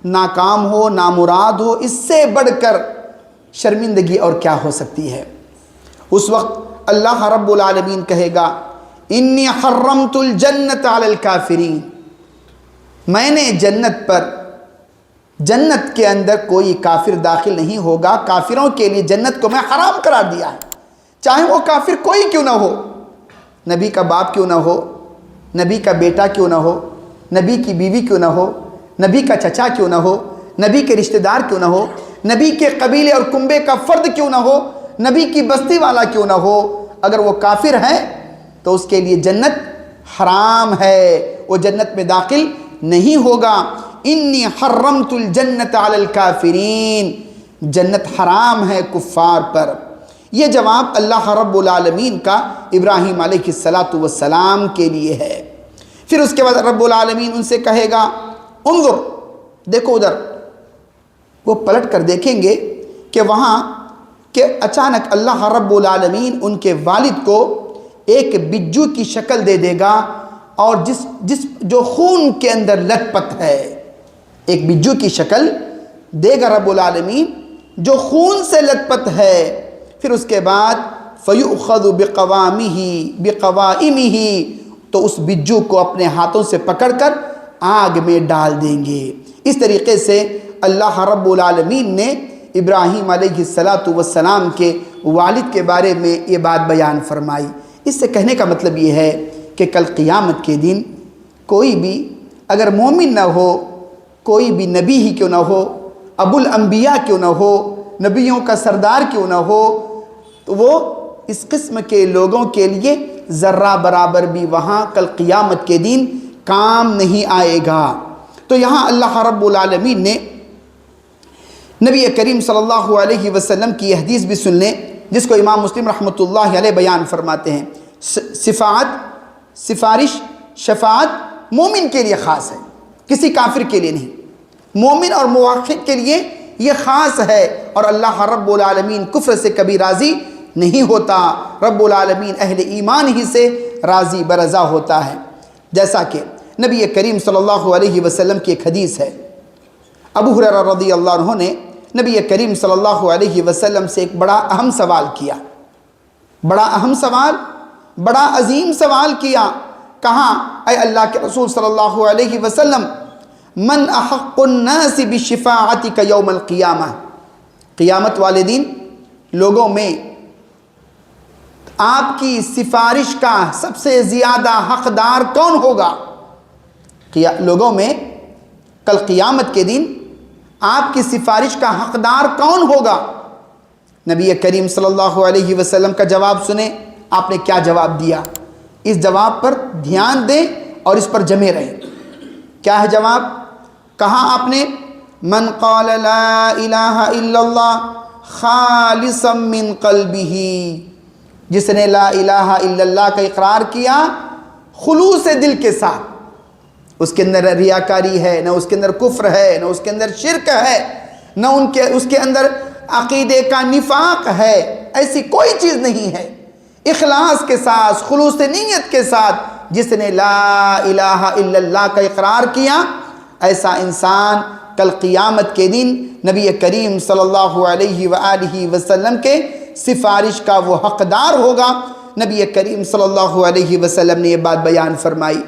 Speaker 2: ناکام ہو، نامراد ہو، اس سے بڑھ کر شرمندگی اور کیا ہو سکتی ہے؟ اس وقت اللہ رب العالمین کہے گا انی حرمت الجنت علی الکافرین، میں نے جنت کے اندر کوئی کافر داخل نہیں ہوگا، کافروں کے لیے جنت کو میں حرام قرار دیا ہے، چاہے وہ کافر کوئی کیوں نہ ہو، نبی کا باپ کیوں نہ ہو، نبی کا بیٹا کیوں نہ ہو، نبی کی بیوی کیوں نہ ہو، نبی کا چچا کیوں نہ ہو، نبی کے رشتہ دار کیوں نہ ہو، نبی کے قبیلے اور کنبے کا فرد کیوں نہ ہو، نبی کی بستی والا کیوں نہ ہو، اگر وہ کافر ہے تو اس کے لیے جنت حرام ہے، وہ جنت میں داخل نہیں ہوگا۔ انی حرمت الجنت علی الکافرین، جنت حرام ہے کفار پر۔ یہ جواب اللہ رب العالمین کا ابراہیم علیہ السلام کے لیے ہے۔ پھر اس کے بعد رب العالمین ان سے کہے گا انظر، دیکھو ادھر، وہ پلٹ کر دیکھیں گے کہ وہاں کہ اچانک اللہ رب العالمین ان کے والد کو ایک بجو کی شکل دے دے گا، اور جو خون کے اندر لت پت ہے، ایک بجو کی شکل دے گا رب العالمین جو خون سے لت پت ہے۔ پھر اس کے بعد فَيُؤْخَذُ بِقَوَائِمِهِ، تو اس بجو کو اپنے ہاتھوں سے پکڑ کر آگ میں ڈال دیں گے۔ اس طریقے سے اللہ رب العالمین نے ابراہیم علیہ السلام کے والد کے بارے میں یہ بات بیان فرمائی۔ اس سے کہنے کا مطلب یہ ہے کہ کل قیامت کے دن کوئی بھی اگر مومن نہ ہو، کوئی بھی نبی ہی کیوں نہ ہو، ابو الانبیاء کیوں نہ ہو، نبیوں کا سردار کیوں نہ ہو، تو وہ اس قسم کے لوگوں کے لیے ذرہ برابر بھی وہاں کل قیامت کے دن کام نہیں آئے گا۔ تو یہاں اللہ رب العالمین نے نبی کریم صلی اللہ علیہ وسلم کی حدیث بھی سن لیں، جس کو امام مسلم رحمۃ اللہ علیہ بیان فرماتے ہیں، سفارش، شفاعت مومن کے لیے خاص ہے، کسی کافر کے لیے نہیں، مومن اور موحد کے لیے یہ خاص ہے، اور اللہ رب العالمین کفر سے کبھی راضی نہیں ہوتا، رب العالمین اہل ایمان ہی سے راضی برضا ہوتا ہے۔ جیسا کہ نبی کریم صلی اللہ علیہ وسلم کی ایک حدیث ہے، ابو ہریرہ رضی اللہ عنہ نے نبی کریم صلی اللہ علیہ وسلم سے ایک بڑا اہم سوال کیا، بڑا اہم سوال، بڑا عظیم سوال کیا۔ کہاں اے اللہ کے رسول صلی اللہ علیہ وسلم، من احق الناس بشفاعتک یوم القیامہ، قیامت والے دن لوگوں میں آپ کی سفارش کا سب سے زیادہ حقدار کون ہوگا؟ لوگوں میں کل قیامت کے دن آپ کی سفارش کا حقدار کون ہوگا؟ نبی کریم صلی اللہ علیہ وسلم کا جواب سنیں، آپ نے کیا جواب دیا؟ اس جواب پر دھیان دیں اور اس پر جمے رہیں۔ کیا ہے جواب؟ کہا آپ نے من قال لا الہ الا اللہ خالصا من قلبہ، جس نے لا الہ الا اللہ کا اقرار کیا خلوص دل کے ساتھ، اس کے اندر ریاکاری ہے، نہ اس کے اندر کفر ہے، نہ اس کے اندر شرک ہے، نہ اس کے اندر عقیدے کا نفاق ہے، ایسی کوئی چیز نہیں ہے، اخلاص کے ساتھ، خلوص نیت کے ساتھ جس نے لا الہ الا اللہ کا اقرار کیا، ایسا انسان کل قیامت کے دن نبی کریم صلی اللہ علیہ وآلہ وسلم کے سفارش کا وہ حقدار ہوگا۔ نبی کریم صلی اللہ علیہ وسلم نے یہ بات بیان فرمائی،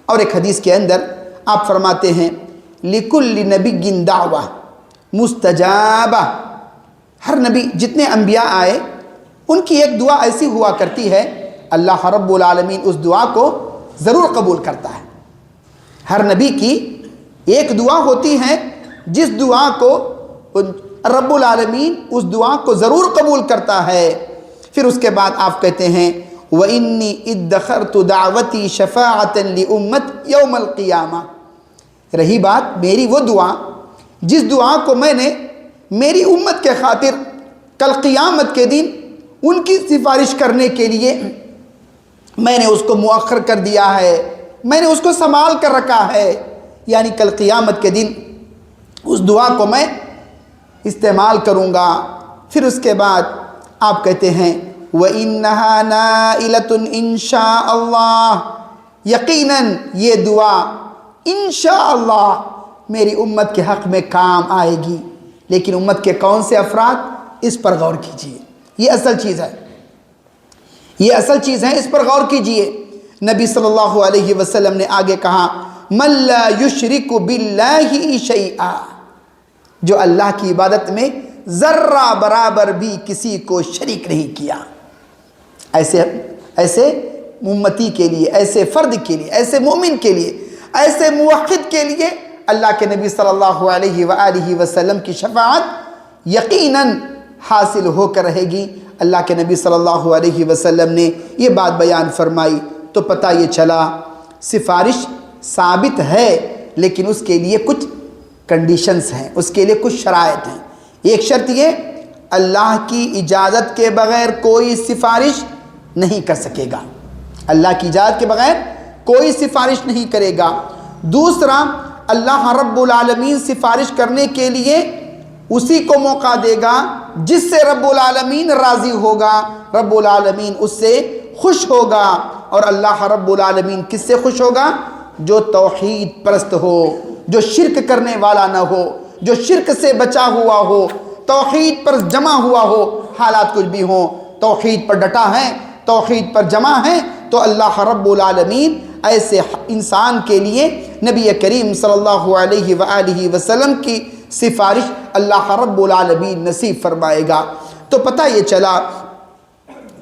Speaker 2: اور ایک حدیث کے اندر آپ فرماتے ہیں لِكُلِّ نَبِيٍّ دَعْوَةٍ مُسْتَجَابَةٍ، ہر نبی، جتنے انبیاء آئے ان کی ایک دعا ایسی ہوا کرتی ہے، اللہ رب العالمین اس دعا کو ضرور قبول کرتا ہے۔ ہر نبی کی ایک دعا ہوتی ہے جس دعا کو رب العالمین اس دعا کو ضرور قبول کرتا ہے۔ پھر اس کے بعد آپ کہتے ہیں وَإِنِّي اِدَّخَرْتُ دَعْوَتِي شَفَاعَةً لِأُمَّتِ يَوْمَ الْقِيَامَةِ۔ رہی بات میری وہ دعا جس دعا کو میں نے میری امت کے خاطر کل قیامت کے دن ان کی سفارش کرنے کے لیے میں نے اس کو مؤخر کر دیا ہے، میں نے اس کو سنبھال کر رکھا ہے، یعنی کل قیامت کے دن اس دعا کو میں استعمال کروں گا۔ پھر اس کے بعد آپ کہتے ہیں وَإِنَّهَا نَائِلَةٌ إِنشَاءَ اللَّهِ، یقیناً یہ دعا انشاءاللہ میری امت کے حق میں کام آئے گی۔ لیکن امت کے کون سے افراد، اس پر غور کیجئے، یہ اصل چیز ہے، یہ اصل چیز ہے، اس پر غور کیجئے۔ نبی صلی اللہ علیہ وسلم نے آگے کہا مَن لَا يُشْرِكُ بِاللَّهِ شَيْئًا، جو اللہ کی عبادت میں ذرہ برابر بھی کسی کو شریک نہیں کیا۔ ایسے امتی کے لیے، ایسے فرد کے لیے، ایسے مومن کے لیے، ایسے موحد کے لیے اللہ کے نبی صلی اللہ علیہ وآلہ وسلم کی شفاعت یقیناً حاصل ہو کر رہے گی۔ اللہ کے نبی صلی اللہ علیہ وسلم نے یہ بات بیان فرمائی تو پتہ یہ چلا سفارش ثابت ہے، لیکن اس کے لیے کچھ کنڈیشنز ہیں، اس کے لیے کچھ شرائط ہیں۔ ایک شرط یہ، اللہ کی اجازت کے بغیر کوئی سفارش نہیں کر سکے گا، اللہ کی اجازت کے بغیر کوئی سفارش نہیں کرے گا۔ دوسرا، اللہ رب العالمین سفارش کرنے کے لیے اسی کو موقع دے گا جس سے رب العالمین راضی ہوگا، رب العالمین اس سے خوش ہوگا۔ اور اللہ رب العالمین کس سے خوش ہوگا؟ جو توحید پرست ہو، جو شرک کرنے والا نہ ہو، جو شرک سے بچا ہوا ہو، توحید پر جمع ہوا ہو، حالات کچھ بھی ہوں، توحید پر ڈٹا ہے، توحید پر جمع ہے، تو اللہ رب العالمین ایسے انسان کے لیے نبی کریم صلی اللہ علیہ وآلہ وسلم کی سفارش اللہ رب العالمین نصیب فرمائے گا۔ تو پتہ یہ چلا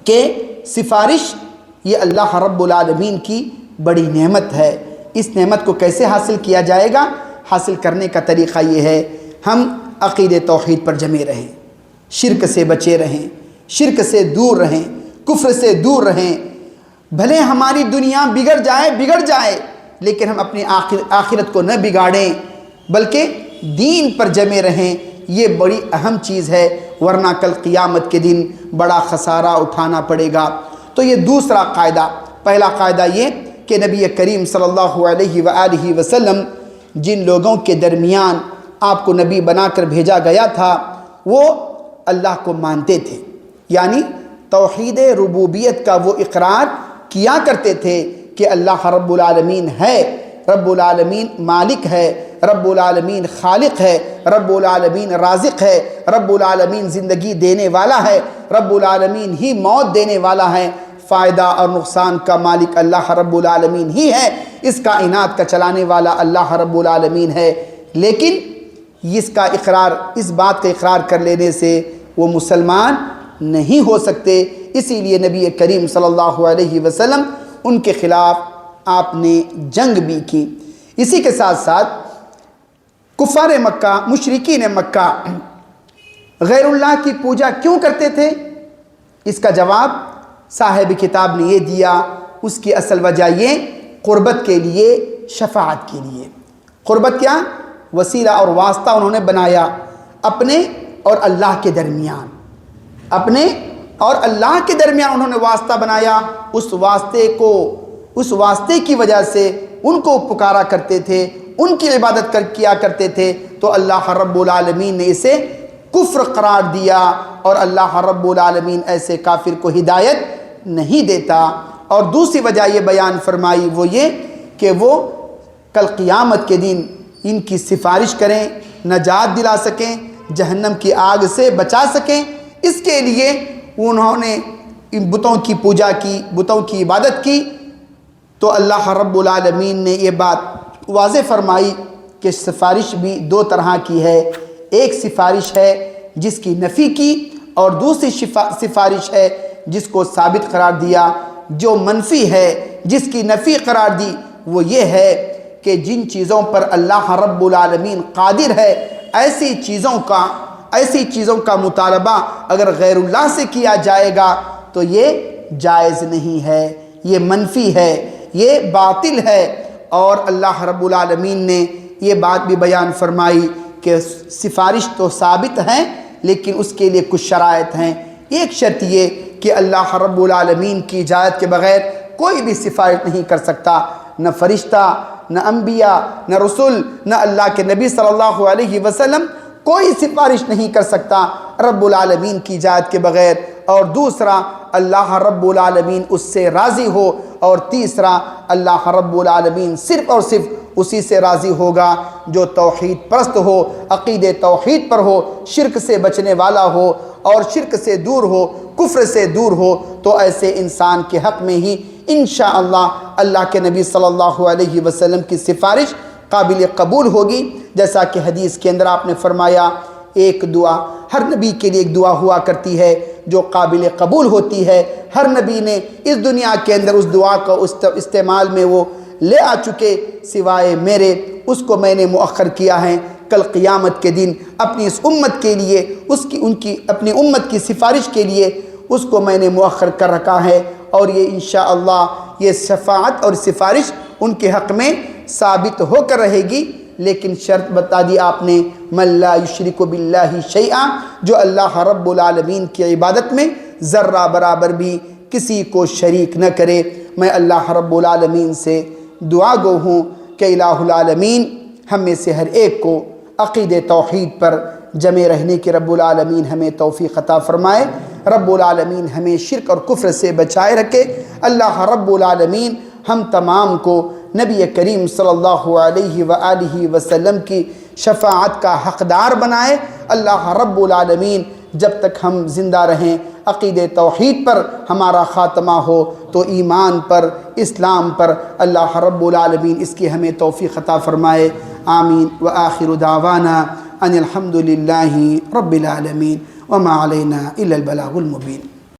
Speaker 2: کہ سفارش یہ اللہ رب العالمین کی بڑی نعمت ہے۔ اس نعمت کو کیسے حاصل کیا جائے گا؟ حاصل کرنے کا طریقہ یہ ہے، ہم عقید توحید پر جمے رہیں، شرک سے بچے رہیں، شرک سے دور رہیں، کفر سے دور رہیں۔ بھلے ہماری دنیا بگڑ جائے لیکن ہم اپنی آخرت کو نہ بگاڑیں، بلکہ دین پر جمے رہیں۔ یہ بڑی اہم چیز ہے، ورنہ کل قیامت کے دن بڑا خسارہ اٹھانا پڑے گا۔ تو یہ دوسرا قاعدہ، پہلا قاعدہ یہ کہ نبی کریم صلی اللہ علیہ وآلہ وسلم جن لوگوں کے درمیان آپ کو نبی بنا کر بھیجا گیا تھا وہ اللہ کو مانتے تھے، یعنی توحید ربوبیت کا وہ اقرار کیا کرتے تھے کہ اللہ رب العالمین ہے، رب العالمین مالک ہے، رب العالمین خالق ہے، رب العالمین رازق ہے، رب العالمین زندگی دینے والا ہے، رب العالمین ہی موت دینے والا ہے، فائدہ اور نقصان کا مالک اللہ رب العالمین ہی ہے، اس کائنات کا چلانے والا اللہ رب العالمین ہے۔ لیکن اس بات کا اقرار کر لینے سے وہ مسلمان نہیں ہو سکتے، اسی لیے نبی کریم صلی اللہ علیہ وسلم ان کے خلاف آپ نے جنگ بھی کی۔ اسی کے ساتھ ساتھ کفار مکہ، مشرکین مکہ غیر اللہ کی پوجا کیوں کرتے تھے؟ اس کا جواب صاحب کتاب نے یہ دیا، اس کی اصل وجہ یہ قربت کے لیے، شفاعت کے لیے۔ قربت کیا؟ وسیلہ اور واسطہ انہوں نے بنایا اپنے اور اللہ کے درمیان، اپنے اور اللہ کے درمیان انہوں نے واسطہ بنایا۔ اس واسطے کی وجہ سے ان کو پکارا کرتے تھے، ان کی عبادت کیا کرتے تھے، تو اللہ رب العالمین نے اسے کفر قرار دیا، اور اللہ رب العالمین ایسے کافر کو ہدایت نہیں دیتا۔ اور دوسری وجہ یہ بیان فرمائی وہ یہ کہ وہ کل قیامت کے دن ان کی سفارش کریں، نجات دلا سکیں، جہنم کی آگ سے بچا سکیں۔ اس کے لیے انہوں نے ان بتوں کی پوجا کی، بتوں کی عبادت کی۔ تو اللہ رب العالمین نے یہ بات واضح فرمائی کہ سفارش بھی دو طرح کی ہے، ایک سفارش ہے جس کی نفی کی، اور دوسری سفارش ہے جس کو ثابت قرار دیا۔ جو منفی ہے، جس کی نفی قرار دی، وہ یہ ہے کہ جن چیزوں پر اللہ رب العالمین قادر ہے، ایسی چیزوں کا مطالبہ اگر غیر اللہ سے کیا جائے گا تو یہ جائز نہیں ہے، یہ منفی ہے، یہ باطل ہے۔ اور اللہ رب العالمین نے یہ بات بھی بیان فرمائی کہ سفارش تو ثابت ہیں لیکن اس کے لیے کچھ شرائط ہیں۔ ایک شرط یہ کہ اللہ رب العالمین کی اجازت کے بغیر کوئی بھی سفارش نہیں کر سکتا، نہ فرشتہ، نہ انبیاء، نہ رسول، نہ اللہ کے نبی صلی اللہ علیہ وسلم، کوئی سفارش نہیں کر سکتا رب العالمین کی اجازت کے بغیر۔ اور دوسرا، اللہ رب العالمین اس سے راضی ہو، اور تیسرا، اللہ رب العالمین صرف اور صرف اسی سے راضی ہوگا جو توحید پرست ہو، عقید توحید پر ہو، شرک سے بچنے والا ہو اور شرک سے دور ہو، کفر سے دور ہو۔ تو ایسے انسان کے حق میں ہی انشاءاللہ اللہ کے نبی صلی اللہ علیہ وسلم کی سفارش قابل قبول ہوگی۔ جیسا کہ حدیث کے اندر آپ نے فرمایا، ایک دعا ہر نبی کے لیے ایک دعا ہوا کرتی ہے جو قابل قبول ہوتی ہے۔ ہر نبی نے اس دنیا کے اندر اس دعا کو استعمال میں وہ لے آ چکے، سوائے میرے، اس کو میں نے مؤخر کیا ہے۔ کل قیامت کے دن اپنی اس امت کے لیے، اپنی امت کی سفارش کے لیے اس کو میں نے مؤخر کر رکھا ہے، اور یہ انشاءاللہ یہ شفاعت اور سفارش ان کے حق میں ثابت ہو کر رہے گی۔ لیکن شرط بتا دی آپ نے، من لا یشرک باللہ شیئا، جو اللہ رب العالمین کی عبادت میں ذرہ برابر بھی کسی کو شریک نہ کرے۔ میں اللہ رب العالمین سے دعا گو ہوں کہ الہ العالمین ہم میں سے ہر ایک کو عقید توحید پر جمع رہنے کے رب العالمین ہمیں توفیق عطا فرمائے۔ رب العالمین ہمیں شرک اور کفر سے بچائے رکھے۔ اللہ رب العالمین ہم تمام کو نبی کریم صلی اللہ علیہ وآلہ وسلم کی شفاعت کا حقدار بنائے۔ اللہ رب العالمین جب تک ہم زندہ رہیں عقید توحید پر ہمارا خاتمہ ہو تو ایمان پر، اسلام پر اللہ رب العالمین اس کی ہمیں توفیق عطا فرمائے۔ آمین۔ وآخر دعوانا ان الحمد للہ رب العالمین وما علینا الا البلاغ المبین۔